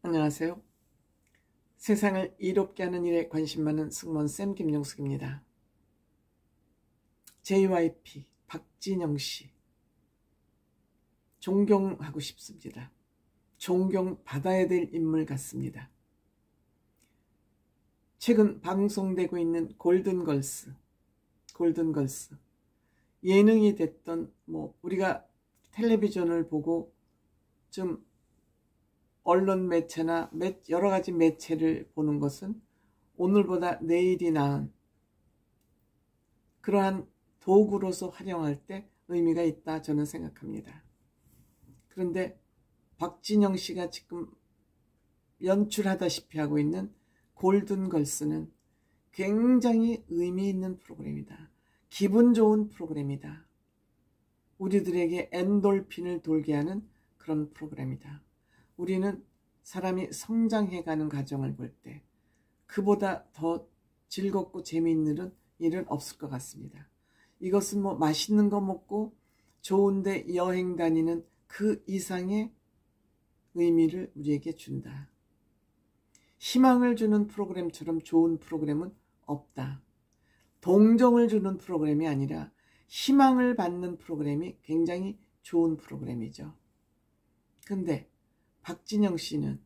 안녕하세요. 세상을 이롭게 하는 일에 관심 많은 승무원쌤 김용숙입니다. JYP 박진영씨 존경하고 싶습니다. 존경받아야 될 인물 같습니다. 최근 방송되고 있는 골든걸스 예능이 됐던 우리가 텔레비전을 보고 좀 언론 매체나 여러 가지 매체를 보는 것은 오늘보다 내일이 나은 그러한 도구로서 활용할 때 의미가 있다 저는 생각합니다. 그런데 박진영 씨가 지금 연출하다시피 하고 있는 골든걸스는 굉장히 의미 있는 프로그램이다. 기분 좋은 프로그램이다. 우리들에게 엔돌핀을 돌게 하는 그런 프로그램이다. 우리는 사람이 성장해가는 과정을 볼 때 그보다 더 즐겁고 재미있는 일은 없을 것 같습니다. 이것은 맛있는 거 먹고 좋은데 여행 다니는 그 이상의 의미를 우리에게 준다. 희망을 주는 프로그램처럼 좋은 프로그램은 없다. 동정을 주는 프로그램이 아니라 희망을 받는 프로그램이 굉장히 좋은 프로그램이죠. 근데 박진영 씨는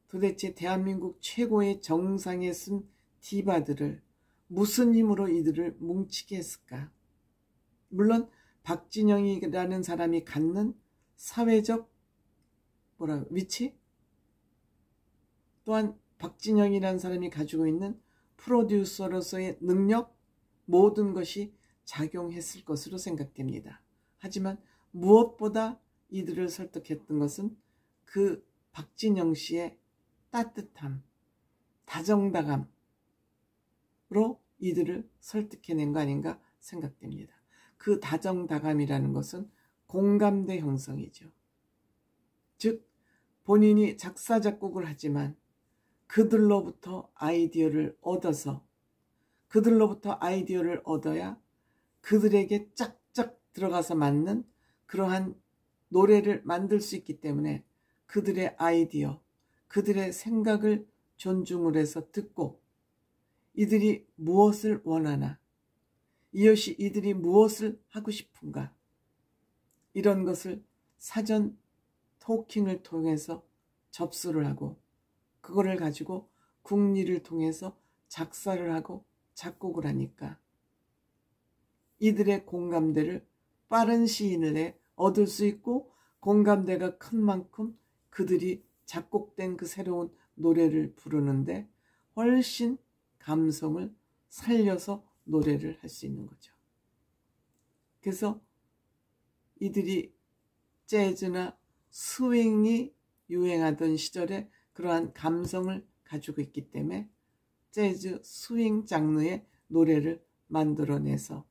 도대체 대한민국 최고의 정상에 쓴 디바들을 무슨 힘으로 이들을 뭉치게 했을까? 물론 박진영이라는 사람이 갖는 사회적 위치? 또한 박진영이라는 사람이 가지고 있는 프로듀서로서의 능력, 모든 것이 작용했을 것으로 생각됩니다. 하지만 무엇보다 이들을 설득했던 것은 그 박진영 씨의 따뜻함, 다정다감으로 이들을 설득해낸 거 아닌가 생각됩니다. 그 다정다감이라는 것은 공감대 형성이죠. 즉 본인이 작사 작곡을 하지만 그들로부터 아이디어를 얻어야 그들에게 짝짝 들어가서 맞는 그러한 노래를 만들 수 있기 때문에 그들의 아이디어, 그들의 생각을 존중을 해서 듣고 이들이 무엇을 원하나, 이것이 이들이 무엇을 하고 싶은가, 이런 것을 사전 토킹을 통해서 접수를 하고 그거를 가지고 국리를 통해서 작사를 하고 작곡을 하니까 이들의 공감대를 빠른 시일 내에 얻을 수 있고 공감대가 큰 만큼 그들이 작곡된 그 새로운 노래를 부르는데 훨씬 감성을 살려서 노래를 할 수 있는 거죠. 그래서 이들이 재즈나 스윙이 유행하던 시절에 그러한 감성을 가지고 있기 때문에 재즈 스윙 장르의 노래를 만들어내서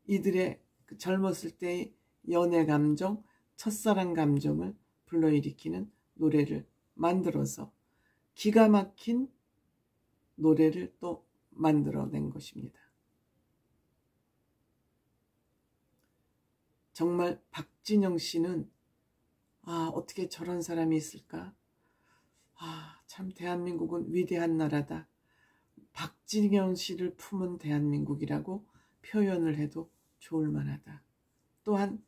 이들의 그 젊었을 때의 연애 감정, 첫사랑 감정을 불러일으키는 노래를 만들어서 기가 막힌 노래를 또 만들어낸 것입니다. 정말 박진영 씨는 어떻게 저런 사람이 있을까? 참 대한민국은 위대한 나라다. 박진영 씨를 품은 대한민국이라고 표현을 해도 좋을 만하다. 또한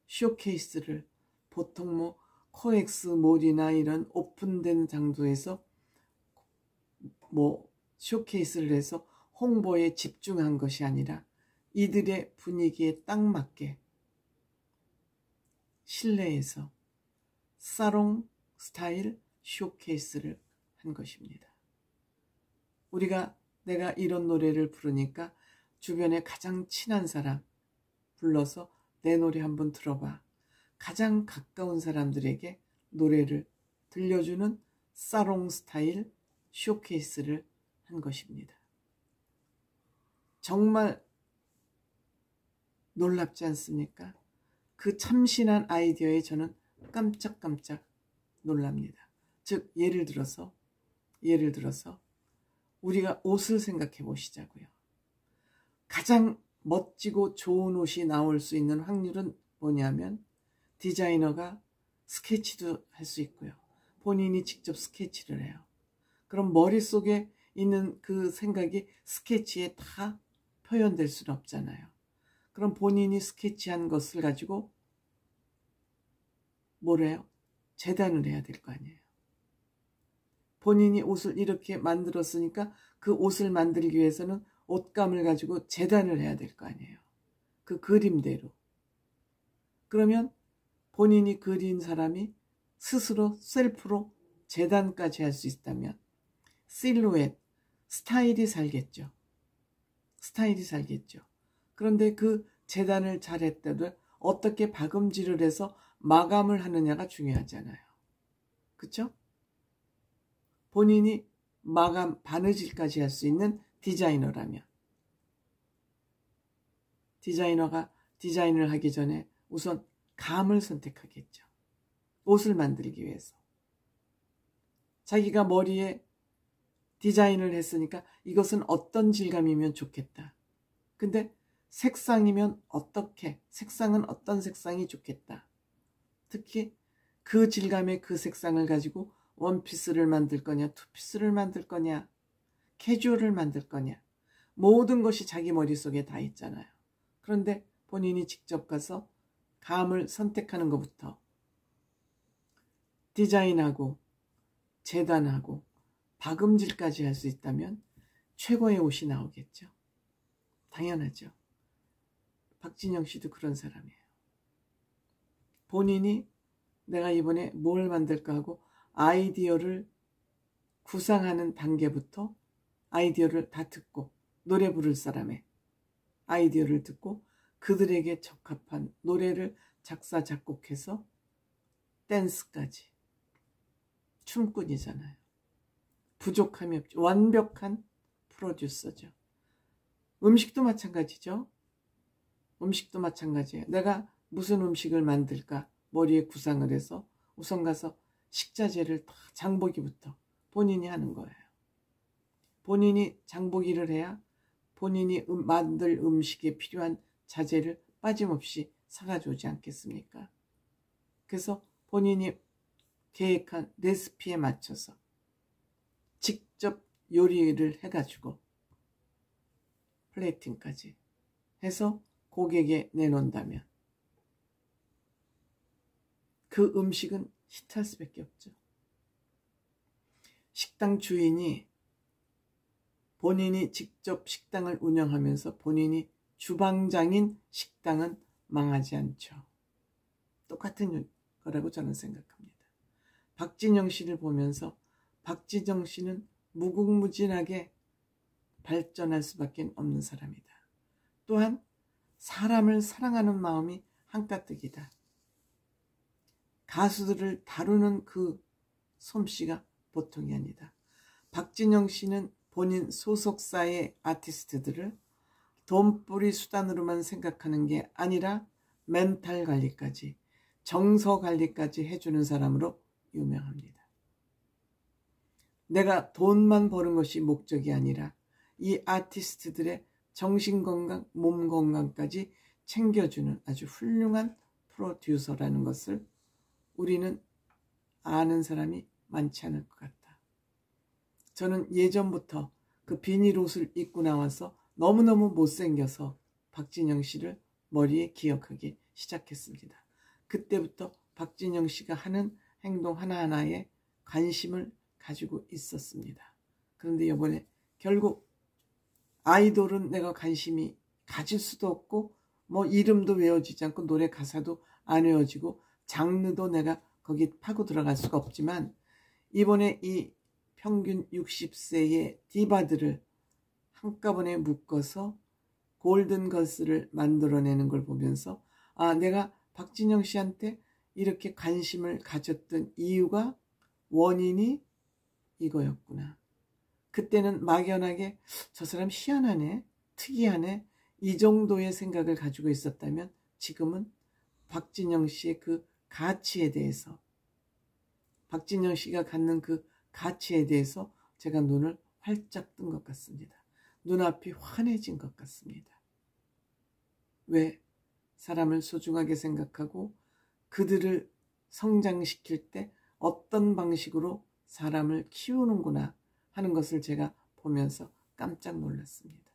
쇼케이스를 보통 코엑스 몰이나 이런 오픈된 장소에서 쇼케이스를 해서 홍보에 집중한 것이 아니라 이들의 분위기에 딱 맞게 실내에서 사롱 스타일 쇼케이스를 한 것입니다. 내가 이런 노래를 부르니까 주변에 가장 친한 사람 불러서 내 노래 한번 들어봐. 가장 가까운 사람들에게 노래를 들려주는 사롱 스타일 쇼케이스를 한 것입니다. 정말 놀랍지 않습니까? 그 참신한 아이디어에 저는 깜짝깜짝 놀랍니다. 즉 예를 들어서 우리가 옷을 생각해 보시자고요. 가장 멋지고 좋은 옷이 나올 수 있는 확률은 뭐냐면 디자이너가 스케치도 할 수 있고요. 본인이 직접 스케치를 해요. 그럼 머릿속에 있는 그 생각이 스케치에 다 표현될 수는 없잖아요. 그럼 본인이 스케치한 것을 가지고 뭐래요? 재단을 해야 될 거 아니에요. 본인이 옷을 이렇게 만들었으니까 그 옷을 만들기 위해서는 옷감을 가지고 재단을 해야 될 거 아니에요. 그 그림대로. 그러면 본인이 그린 사람이 스스로 셀프로 재단까지 할 수 있다면 실루엣, 스타일이 살겠죠. 스타일이 살겠죠. 그런데 그 재단을 잘했다도 어떻게 박음질을 해서 마감을 하느냐가 중요하잖아요. 그쵸? 본인이 마감, 바느질까지 할 수 있는 디자이너라면 디자이너가 디자인을 하기 전에 우선 감을 선택하겠죠. 옷을 만들기 위해서. 자기가 머리에 디자인을 했으니까 이것은 어떤 질감이면 좋겠다. 근데 색상이면 어떻게, 색상은 어떤 색상이 좋겠다. 특히 그 질감의 그 색상을 가지고 원피스를 만들 거냐, 투피스를 만들 거냐, 캐주얼을 만들 거냐. 모든 것이 자기 머릿속에 다 있잖아요. 그런데 본인이 직접 가서 감을 선택하는 것부터 디자인하고 재단하고 박음질까지 할 수 있다면 최고의 옷이 나오겠죠. 당연하죠. 박진영 씨도 그런 사람이에요. 본인이 내가 이번에 뭘 만들까 하고 아이디어를 구상하는 단계부터 아이디어를 다 듣고 노래 부를 사람의 아이디어를 듣고 그들에게 적합한 노래를 작사 작곡해서 댄스까지. 춤꾼이잖아요. 부족함이 없죠. 완벽한 프로듀서죠. 음식도 마찬가지죠. 음식도 마찬가지예요. 내가 무슨 음식을 만들까 머리에 구상을 해서 우선 가서 식자재를 다 장보기부터 본인이 하는 거예요. 본인이 장보기를 해야 본인이 만들 음식에 필요한 자재를 빠짐없이 사가지고 오지 않겠습니까? 그래서 본인이 계획한 레시피에 맞춰서 직접 요리를 해가지고 플레이팅까지 해서 고객에 내놓는다면 그 음식은 히트할 수밖에 없죠. 식당 주인이 본인이 직접 식당을 운영하면서 본인이 주방장인 식당은 망하지 않죠. 똑같은 거라고 저는 생각합니다. 박진영 씨를 보면서 박진영 씨는 무궁무진하게 발전할 수밖에 없는 사람이다. 또한 사람을 사랑하는 마음이 한가득이다. 가수들을 다루는 그 솜씨가 보통이 아니다. 박진영 씨는 본인 소속사의 아티스트들을 돈벌이 수단으로만 생각하는 게 아니라 멘탈 관리까지, 정서 관리까지 해주는 사람으로 유명합니다. 내가 돈만 버는 것이 목적이 아니라 이 아티스트들의 정신건강, 몸건강까지 챙겨주는 아주 훌륭한 프로듀서라는 것을 우리는 아는 사람이 많지 않을 것 같다. 저는 예전부터 그 비닐 옷을 입고 나와서 너무너무 못생겨서 박진영 씨를 머리에 기억하기 시작했습니다. 그때부터 박진영 씨가 하는 행동 하나하나에 관심을 가지고 있었습니다. 그런데 이번에 결국 아이돌은 내가 관심이 가질 수도 없고 뭐 이름도 외워지지 않고 노래 가사도 안 외워지고 장르도 내가 거기 파고 들어갈 수가 없지만 이번에 이 평균 60세의 디바들을 한꺼번에 묶어서 골든걸스를 만들어내는 걸 보면서 아, 내가 박진영 씨한테 이렇게 관심을 가졌던 이유가 원인이 이거였구나. 그때는 막연하게 저 사람 희한하네, 특이하네, 이 정도의 생각을 가지고 있었다면 지금은 박진영 씨의 그 가치에 대해서, 박진영 씨가 갖는 그 가치에 대해서 제가 눈을 활짝 뜬 것 같습니다. 눈앞이 환해진 것 같습니다. 왜? 사람을 소중하게 생각하고 그들을 성장시킬 때 어떤 방식으로 사람을 키우는구나 하는 것을 제가 보면서 깜짝 놀랐습니다.